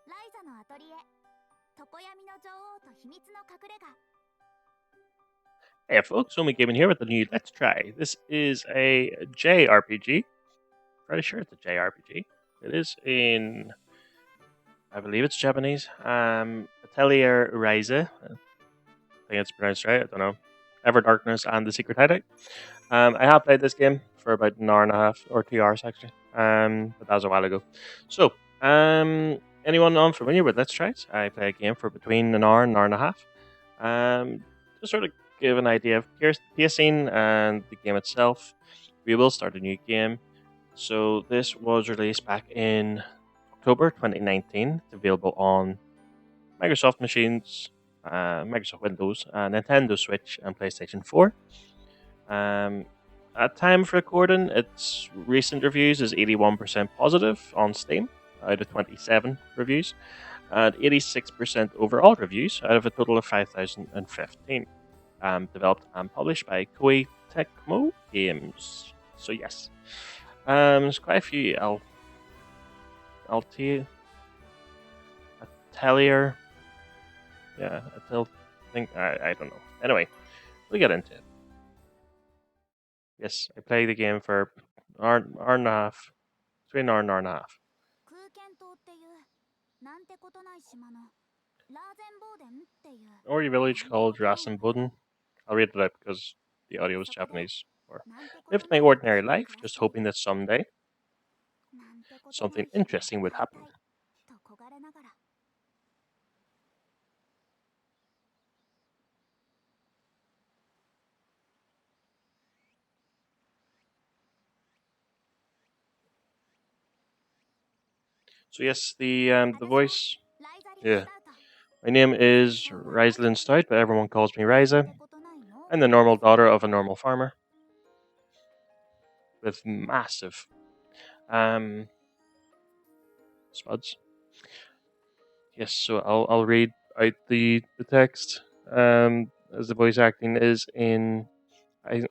Ryza のアトリエ、常闇の女王と秘密の隠れ家。Hey folks, Omi Gaming here with a new Let's Try. This is a JRPG. Pretty sure it's a JRPG. It is in, I believe it's Japanese. Atelier Ryza. I think it's pronounced right, I don't know. Ever Darkness and the Secret Hideout. I have played this game for about an hour and a half, or 2 hours actually. But that was a while ago. So, anyone unfamiliar with Let's Tries? I play a game for between an hour and a half. To sort of give an idea of pacing and the game itself, we will start a new game. So this was released back in October 2019. It's available on Microsoft machines, Microsoft Windows, Nintendo Switch, and PlayStation 4. At time of recording, its recent reviews is 81% positive on Steam out of 27 reviews, and 86% overall reviews out of a total of 5,015. Developed and published by KOEI TECMO Games. So yes, there's quite a few Atelier. Yeah, I don't know. Anyway, we'll get into it. Yes, I played the game for an hour and a half. Between an hour and a half. Or a village called Rasenboden. I'll read it out because the audio is Japanese. Or lived my ordinary life, just hoping that someday something interesting would happen. So yes, the voice. Yeah, my name is Ryza Stout, but everyone calls me Ryza. I'm the normal daughter of a normal farmer with massive spuds. Yes, so I'll read out the text. As the voice acting is in, I'm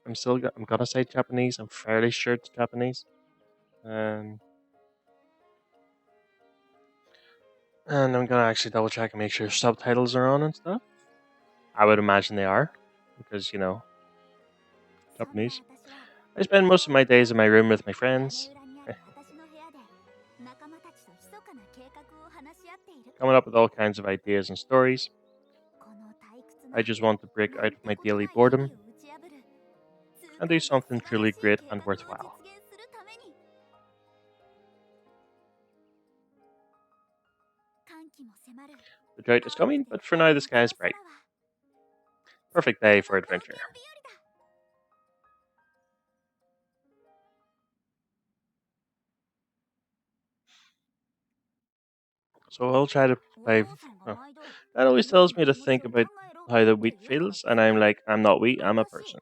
gonna say Japanese. I'm fairly sure it's Japanese. And I'm gonna actually double check and make sure subtitles are on and stuff. I would imagine they are, because Japanese. I spend most of my days in my room with my friends, coming up with all kinds of ideas and stories. I just want to break out of my daily boredom and do something truly great and worthwhile. The drought is coming, but for now the sky is bright. Perfect day for adventure. So I'll try to play. Oh, that always tells me to think about how the wheat feels, and I'm like, I'm not wheat, I'm a person.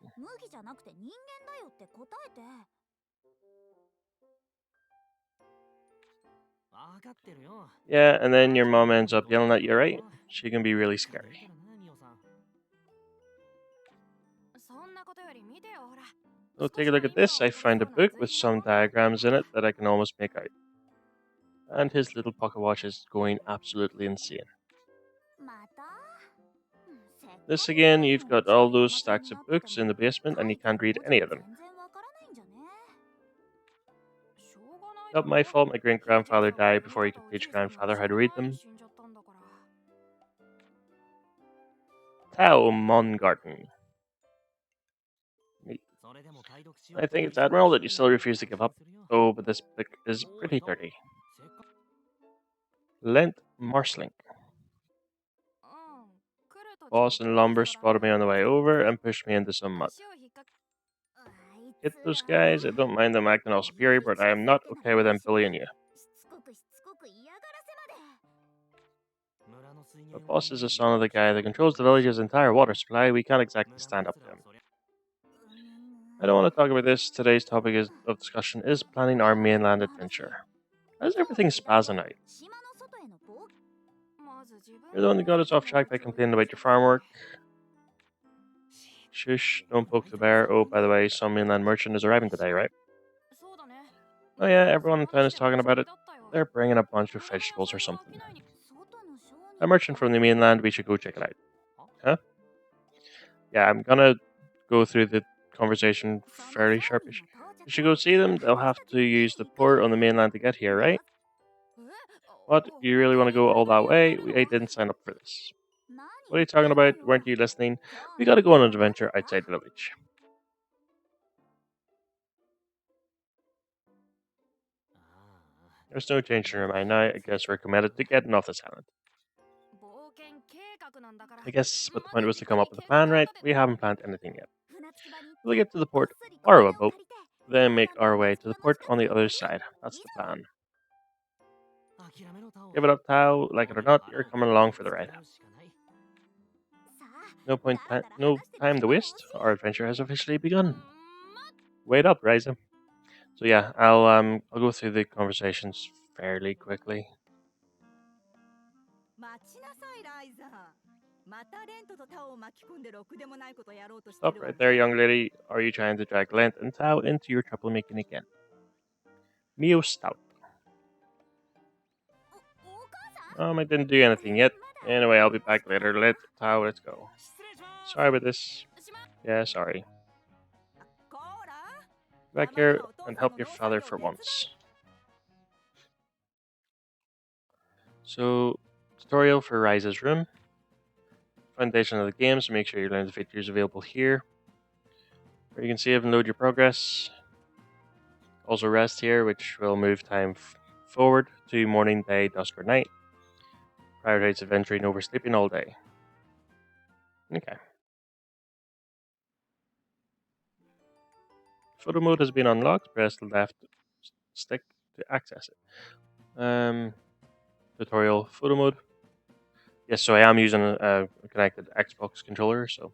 Yeah, and then your mom ends up yelling at you, right? She can be really scary. So take a look at this. I found a book with some diagrams in it that I can almost make out. And his little pocket watch is going absolutely insane. This again, you've got all those stacks of books in the basement and you can't read any of them. Not my fault my great-grandfather died before he could teach grandfather how to read them. Tao Mongarten. I think it's admirable that you still refuse to give up. Oh, but this book is pretty dirty. Lent Marslink. Boss and Lumber spotted me on the way over and pushed me into some mud. Hit those guys, I don't mind them acting all superior, but I am not okay with them bullying you. The boss is the son of the guy that controls the village's entire water supply. We can't exactly stand up to him. I don't want to talk about this. Today's topic of discussion is planning our mainland adventure. How's everything spazzing out? You're the one that got us off track by complaining about your farm work. Shush, don't poke the bear. Oh, by the way, some mainland merchant is arriving today, right? Oh yeah, everyone in town is talking about it. They're bringing a bunch of vegetables or something. A merchant from the mainland, we should go check it out. Huh? Yeah, I'm gonna go through the conversation fairly sharpish. We should go see them. They'll have to use the port on the mainland to get here, right? What? You really want to go all that way? I didn't sign up for this. What are you talking about? Weren't you listening? We gotta go on an adventure outside the village. There's no changing your mind now. I guess we're committed to getting off this island. I guess what the point was to come up with a plan, right? We haven't planned anything yet. We'll get to the port, borrow a boat, then make our way to the port on the other side. That's the plan. Give it up, Tao. Like it or not, you're coming along for the ride. No time to waste. Our adventure has officially begun. Wait up, Ryza. So yeah, I'll go through the conversations fairly quickly. Stop right there, young lady. Are you trying to drag Lent and Tao into your troublemaking again? Mio Stout. I didn't do anything yet. Anyway, I'll be back later. Tao, let's go. Sorry about this. Yeah, sorry. Back here and help your father for once. So, tutorial for Ryza's room. Foundation of the game, so make sure you learn the features available here. Where you can save and load your progress. Also rest here, which will move time forward to morning, day, dusk, or night. Prioritize adventuring over sleeping all day. Okay. Photo mode has been unlocked. Press the left stick to access it. Tutorial photo mode. Yes, so I am using a connected Xbox controller. So,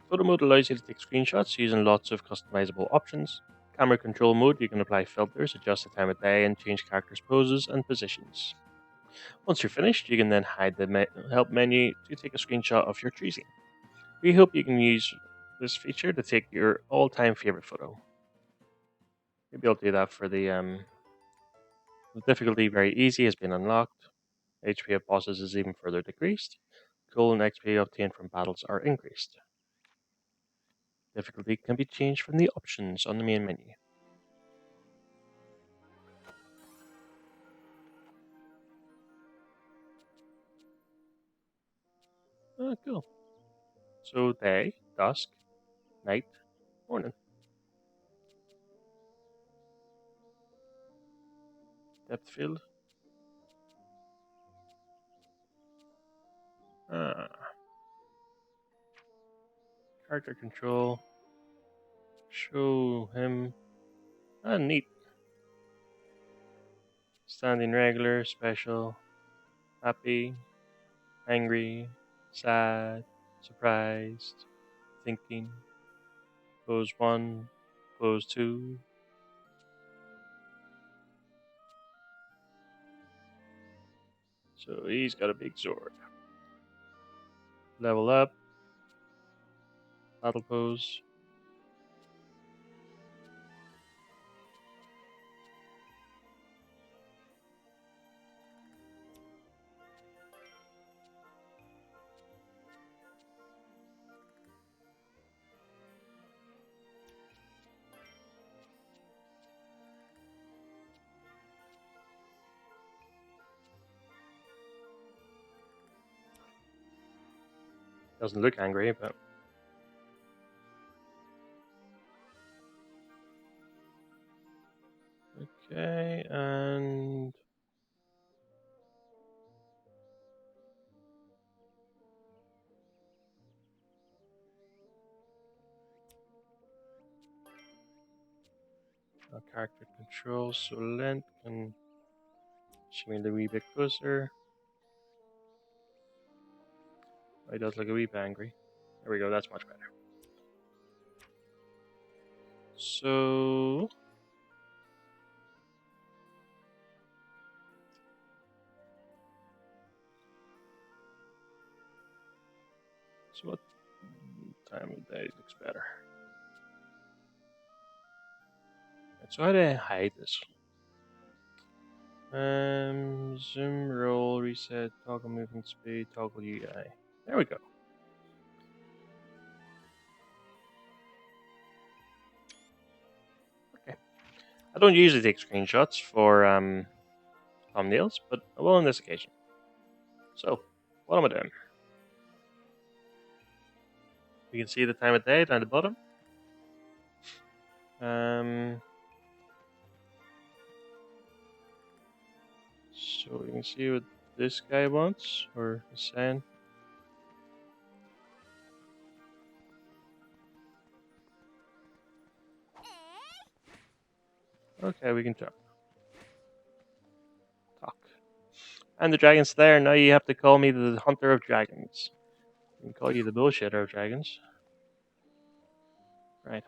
photo mode allows you to take screenshots using lots of customizable options. Camera control mode, you can apply filters, adjust the time of day, and change characters' poses and positions. Once you're finished, you can then hide the help menu to take a screenshot of your choosing. We hope you can use this feature to take your all-time favorite photo. Maybe I'll do that for the difficulty. Very easy has been unlocked. HP of bosses is even further decreased. Gold and XP obtained from battles are increased. Difficulty can be changed from the options on the main menu. Oh, cool. So day, dusk, night, morning. Depth field. Character control. Show him. Neat. Standing regular, special, happy, angry, sad, surprised, thinking. Pose 1, pose 2. So he's got a big sword. Level up. Battle pose. Doesn't look angry, but... Okay, and... character control, so Lent can swing a wee bit closer. Oh, he does look a wee bit angry. There we go, that's much better. So... So what time of day looks better? So how do I hide this? Zoom, roll, reset, toggle movement speed, toggle UI. There we go. Okay. I don't usually take screenshots for thumbnails, but I will on this occasion. So, what am I doing? You can see the time of day down the bottom. So you can see what this guy wants, or is saying. Okay, we can talk. And the dragon's there, now you have to call me the hunter of dragons. I can call you the bullshitter of dragons. Right.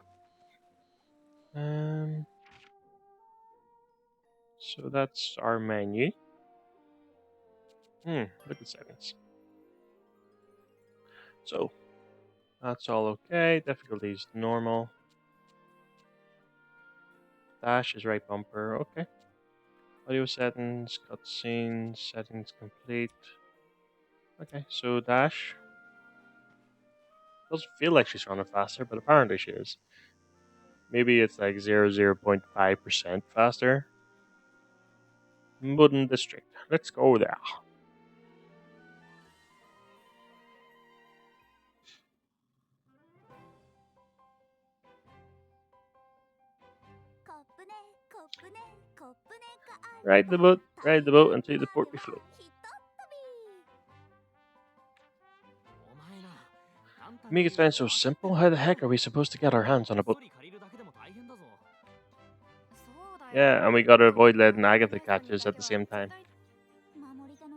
So that's our menu. Look at settings. So, that's all okay. Difficulty is normal. Dash is right bumper. Okay. Audio settings, cutscenes, settings complete. Okay, so dash. Doesn't feel like she's running faster, but apparently she is. Maybe it's like 0.5% faster. Mudden District. Let's go there. Ride the boat until the port we float. Make it sound so simple. How the heck are we supposed to get our hands on a boat? Yeah, and we gotta avoid letting Agatha catch us at the same time.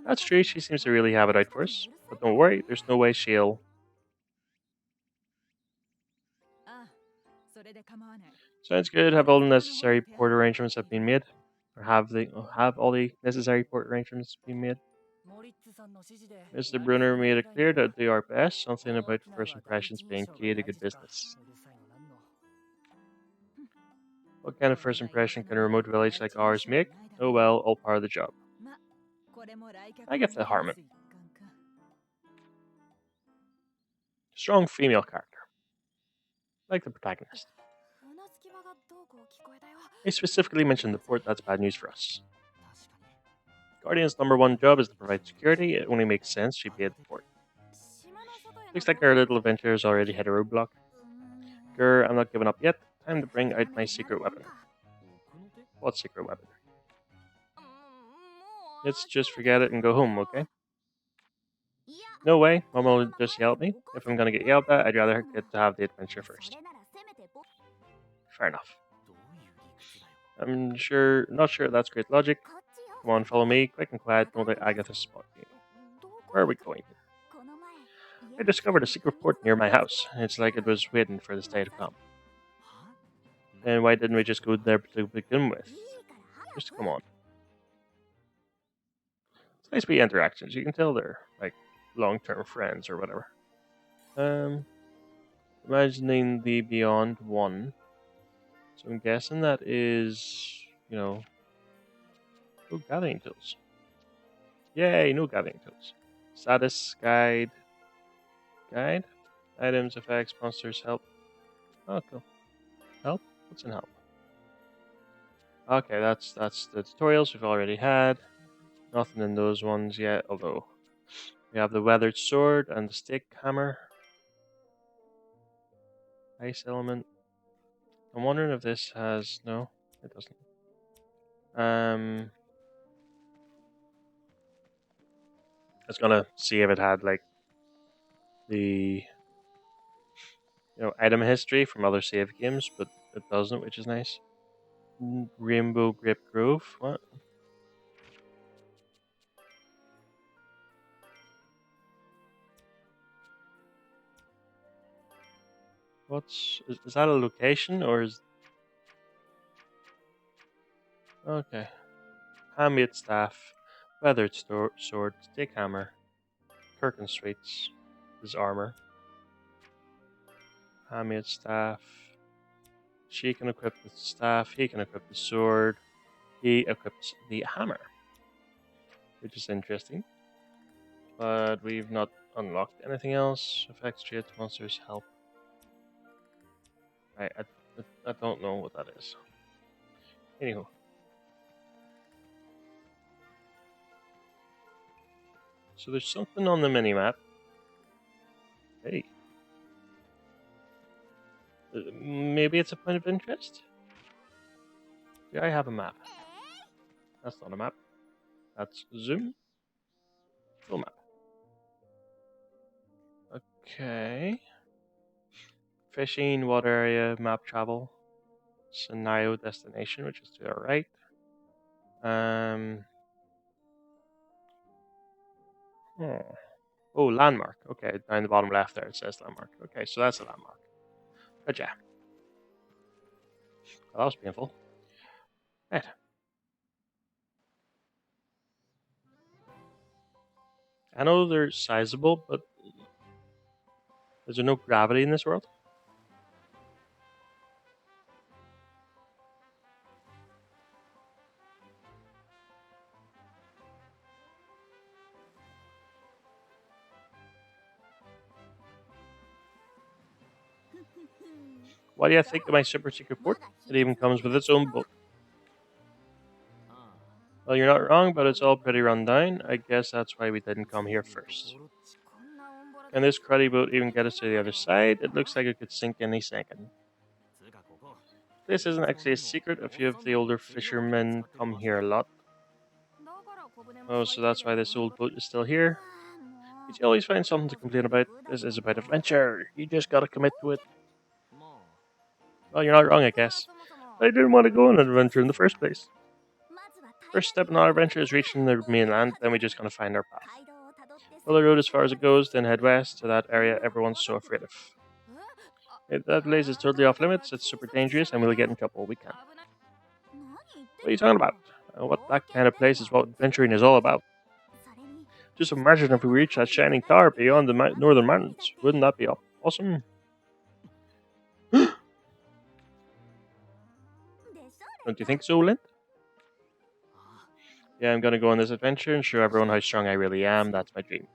That's true, she seems to really have it out for us. But don't worry, there's no way she'll... Sounds good. Have all the necessary port arrangements have been made? Or have all the necessary port arrangements been made? Mr. Brunner made it clear that they are best. Something about first impressions being key to good business. What kind of first impression can a remote village like ours make? Oh well, all part of the job. I get the Harmon. Strong female character. Like the protagonist. They specifically mentioned the port, that's bad news for us. Guardian's #1 job is to provide security. It only makes sense she'd be at the port. Looks like our little adventure has already hit a roadblock. Grr, I'm not giving up yet. Time to bring out my secret weapon. What secret weapon? Let's just forget it and go home, okay? No way, Mom will just yell at me. If I'm gonna get yelled at, I'd rather get to have the adventure first. Fair enough. I'm not sure that's great logic. Come on, follow me, quick and quiet, don't let Agatha spot you. Where are we going? I discovered a secret port near my house. It's like it was waiting for this day to come. And why didn't we just go there to begin with? Just come on. It's nice to be interactions. You can tell they're like long-term friends or whatever. Imagining the Beyond one. So I'm guessing that is, no gathering tools. Yay, no gathering tools. Status guide. Items, effects, monsters, help. Oh, cool. Help? What's in help? Okay, that's the tutorials we've already had. Nothing in those ones yet, although We have the weathered sword and the stick hammer. Ice element. I'm wondering if this has... No, it doesn't. I was gonna see if it had like the item history from other save games, but it doesn't, which is nice. Rainbow Grape Grove. What? Is that a location or is... Okay. Handmade staff, weathered sword, stick hammer, Kirkin Streets is armor. Handmade staff. She can equip the staff, he can equip the sword, he equips the hammer. Which is interesting. But we've not unlocked anything else. Effects, traits, monsters, help. I don't know what that is. Anywho. So there's something on the mini-map. Hey. Maybe it's a point of interest? Do I have a map? That's not a map. That's zoom. Full map. Okay. Fishing, water area, map travel. Scenario destination, which is to our right. Oh, landmark. Okay, down the bottom left there it says landmark. Okay, so that's a landmark. Gotcha. Well, that was painful. Right. I know they're sizable, but is there no gravity in this world? What do you think of my super secret fort? It even comes with its own boat. Well, you're not wrong, but it's all pretty run down. I guess that's why we didn't come here first. Can this cruddy boat even get us to the other side? It looks like it could sink any second. This isn't actually a secret. A few of the older fishermen come here a lot. Oh, so that's why this old boat is still here. You always find something to complain about. This is about adventure. You just gotta commit to it. Well, you're not wrong, I guess. I didn't want to go on an adventure in the first place. First step in our adventure is reaching the mainland, then we just gotta find our path. Follow the road as far as it goes, then head west to that area everyone's so afraid of. That place is totally off limits, it's super dangerous, and we'll get in trouble. We can't. What are you talking about? What that kind of place is what adventuring is all about. Just imagine if we reach that shining tower beyond the northern mountains. Wouldn't that be awesome? Don't you think so, Lint? Yeah, I'm gonna go on this adventure and show everyone how strong I really am. That's my dream.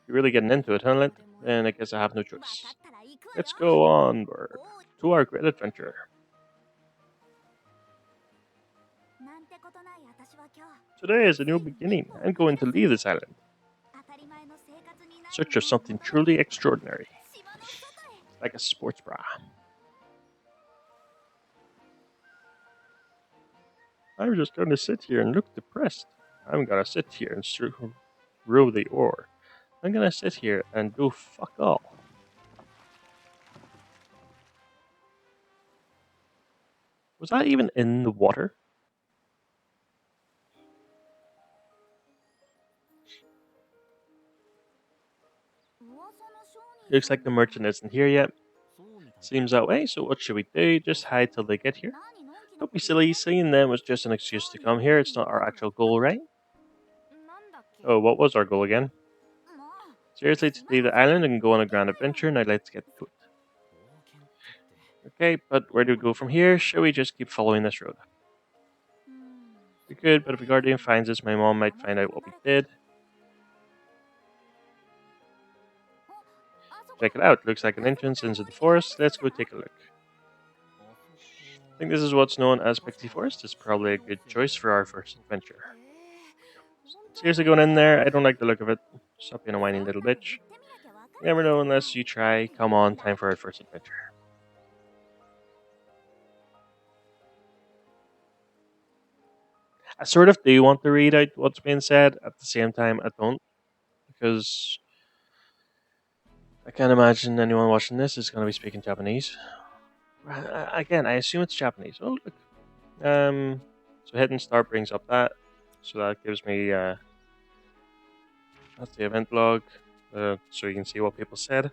You're really getting into it, huh, Lint? Then I guess I have no choice. Let's go onward to our great adventure. Today is a new beginning. I'm going to leave this island. Search for something truly extraordinary. Like a sports bra. I'm just going to sit here and look depressed. I'm going to sit here and row the oar. I'm going to sit here and do fuck all. Was that even in the water? Looks like the merchant isn't here yet. Seems that way, so what should we do? Just hide till they get here? Don't be silly, seeing them was just an excuse to come here. It's not our actual goal, right? Oh, what was our goal again? Seriously, to leave the island and go on a grand adventure. Now let's get to it. Okay, but where do we go from here? Shall we just keep following this road? We could, but if the Guardian finds us, my mom might find out what we did. Check it out. Looks like an entrance into the forest. Let's go take a look. I think this is what's known as Pixie Forest. It's probably a good choice for our first adventure. Seriously going in there? I don't like the look of it. Stop being a whiny little bitch. You never know unless you try. Come on, time for our first adventure. I sort of do want to read out what's being said. At the same time, I don't. Because I can't imagine anyone watching this is going to be speaking Japanese. Again, I assume it's Japanese. Oh, look. So hit and start brings up that. So that gives me, that's the event log. So you can see what people said.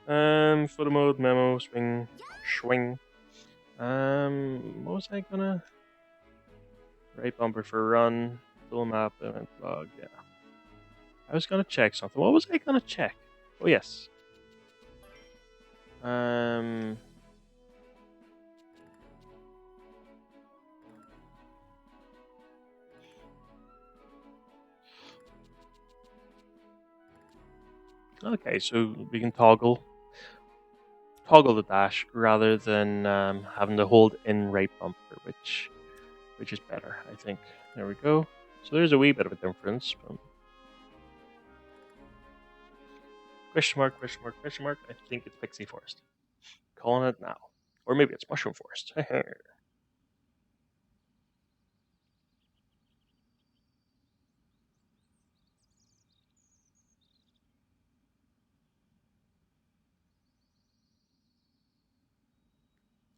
Photo mode, memo, swing, swing. What was I gonna? Right bumper for run, full map, event log, yeah. I was gonna check something. What was I gonna check? Oh, yes. Okay, so we can toggle the dash rather than having to hold in right bumper, which is better, I think. There we go. So there's a wee bit of a difference. Question mark, question mark, question mark. I think it's Pixie Forest. Calling it now. Or maybe it's Mushroom Forest.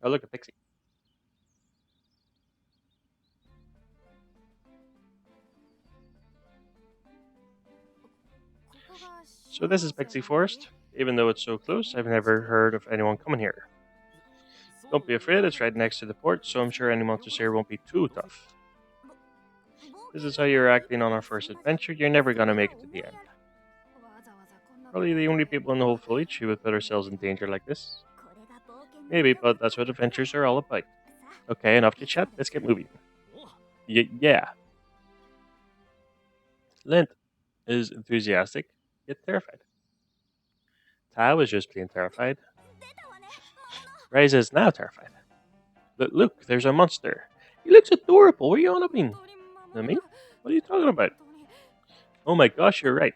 Oh, look at Pixie. So this is Pixie Forest. Even though it's so close, I've never heard of anyone coming here. Don't be afraid, it's right next to the port, so I'm sure any monsters here won't be too tough. This is how you're acting on our first adventure, you're never gonna make it to the end. Probably the only people in the whole village who would put ourselves in danger like this. Maybe, but that's what adventures are all about. Okay, enough to chat, let's get moving. Yeah. Lint is enthusiastic, yet terrified. Tao is just plain terrified. Ryza is now terrified. But look, there's a monster. He looks adorable. What are you on about? I mean, what are you talking about? Oh my gosh, you're right.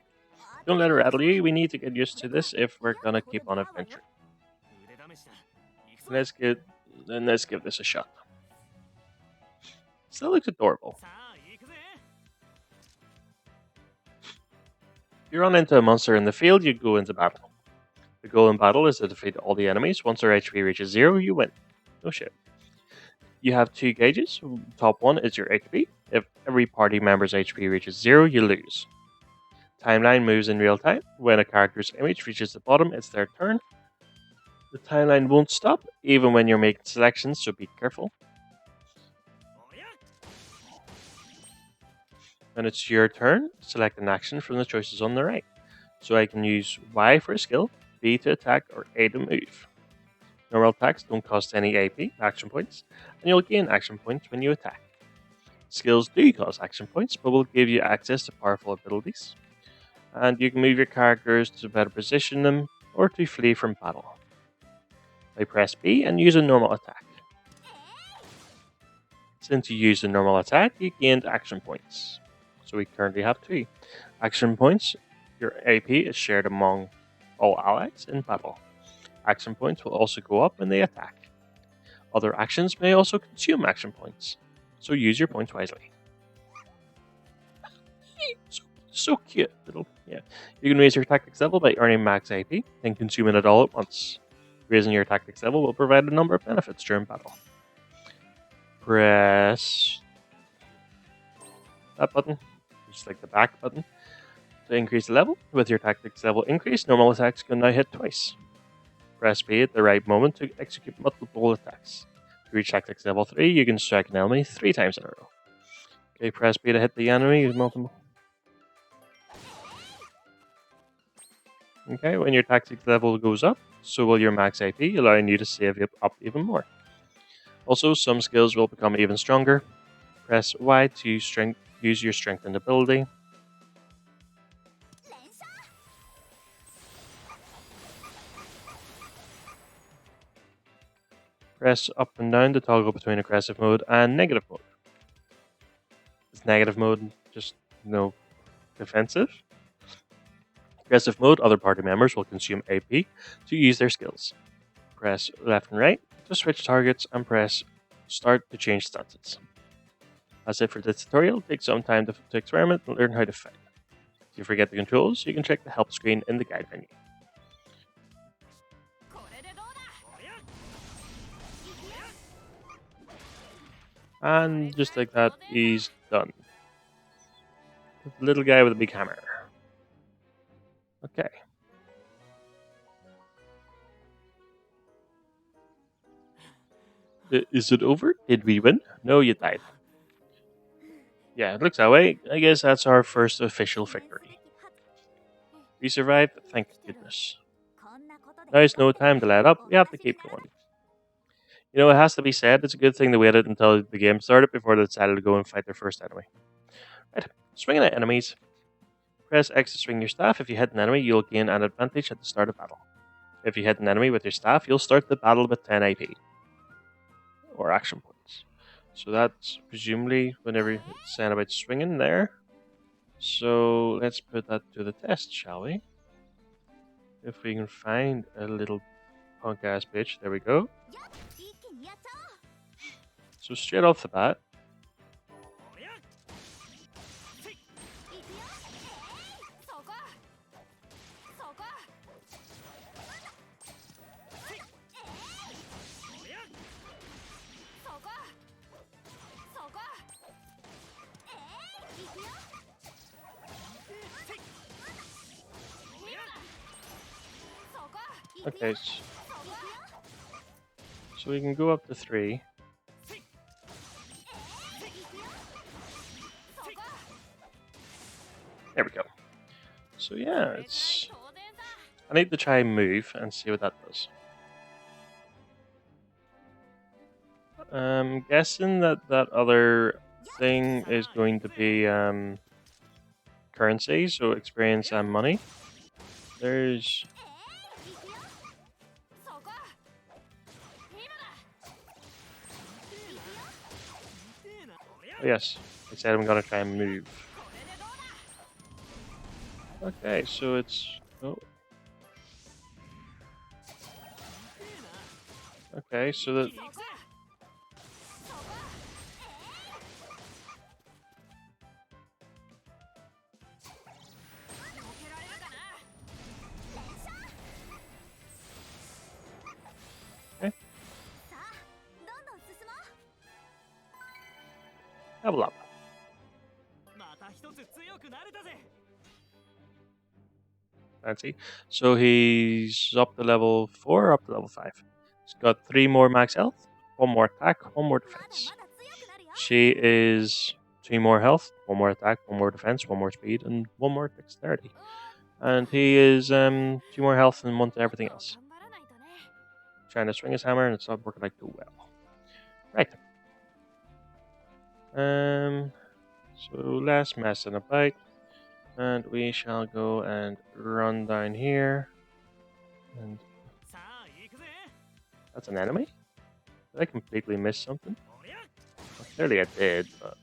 Don't let her rattle you. We need to get used to this if we're gonna keep on adventuring. Let's give this a shot. Still looks adorable. If you run into a monster in the field, you go into battle. The goal in battle is to defeat all the enemies. Once their HP reaches 0, you win. No shit. You have 2 gauges. Top one is your HP. If every party member's HP reaches 0, you lose. Timeline moves in real time. When a character's image reaches the bottom, it's their turn. The timeline won't stop, even when you're making selections, so be careful. When it's your turn, select an action from the choices on the right. So I can use Y for a skill, B to attack, or A to move. Normal attacks don't cost any AP, action points, and you'll gain action points when you attack. Skills do cost action points, but will give you access to powerful abilities. And you can move your characters to better position them, or to flee from battle. I press B and use a normal attack. Since you used a normal attack, you gained action points. So we currently have 2. Action points, your AP is shared among all allies in battle. Action points will also go up when they attack. Other actions may also consume action points, so use your points wisely. So cute, little, yeah. You can raise your tactics level by earning max AP and consuming it all at once. Raising your tactics level will provide a number of benefits during battle. Press that button, just like the back button, to increase the level. With your tactics level increase, normal attacks can now hit twice. Press B at the right moment to execute multiple attacks. To reach tactics level 3, you can strike an enemy 3 times in a row. Okay, press B to hit the enemy with multiple. Okay, when your tactics level goes up, so will your max AP, allowing you to save it up even more. Also, some skills will become even stronger. Press Y to use your strengthened ability. Press up and down to toggle between aggressive mode and negative mode. It's negative mode, just no defensive. Aggressive mode, other party members will consume AP to use their skills. Press left and right to switch targets and press start to change stances. That's it for this tutorial. Take some time to experiment and learn how to fight. If you forget the controls, you can check the help screen in the guide menu. And just like that, he's done. The little guy with a big hammer. Okay. Is it over? Did we win? No, you died. Yeah, it looks that way. I guess that's our first official victory. We survived, thank goodness. Now is no time to let up, we have to keep going. You know, it has to be said, it's a good thing they waited until the game started before they decided to go and fight their first enemy. Right, swinging at enemies. Press X to swing your staff. If you hit an enemy, you'll gain an advantage at the start of battle. If you hit an enemy with your staff, you'll start the battle with 10 AP. Or action points. So that's presumably whenever it's saying about swinging there. So let's put that to the test, shall we? If we can find a little punk ass bitch. There we go. So straight off the bat. Okay, so we can go up to 3. There we go. So yeah, it's... I need to try and move and see what that does. I'm guessing that other thing is going to be currency, so experience and money. There's... Oh, yes, I said I'm gonna try and move. Okay, so it's... Oh. Okay, so that... Okay. Level up. Fancy. So he's up to level 4 or up to level 5. He's got 3 more max health, 1 more attack, 1 more defense. She is 2 more health, 1 more attack, 1 more defense, 1 more speed, and 1 more dexterity. And he is 2 more health and 1 to everything else. Trying to swing his hammer and it's not working like too well. Right. So last mess and a bite. And we shall go and run down here. And that's an enemy? Did I completely miss something? Well, clearly I did, but...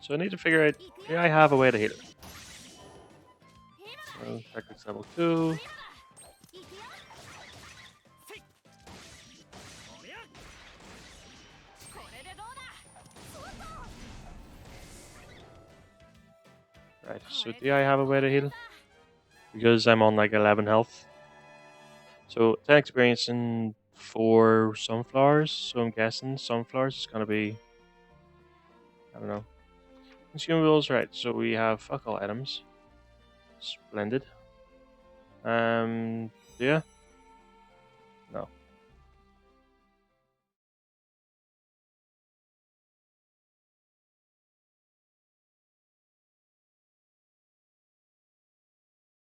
So I need to figure out, do I have a way to heal it? So, tactics level 2. Right, so do I have a way to heal? Because I'm on like 11 health. So 10 experience and 4 sunflowers, so I'm guessing sunflowers is gonna be... I don't know. Consumables, right, so we have fuck all items. Splendid. Yeah.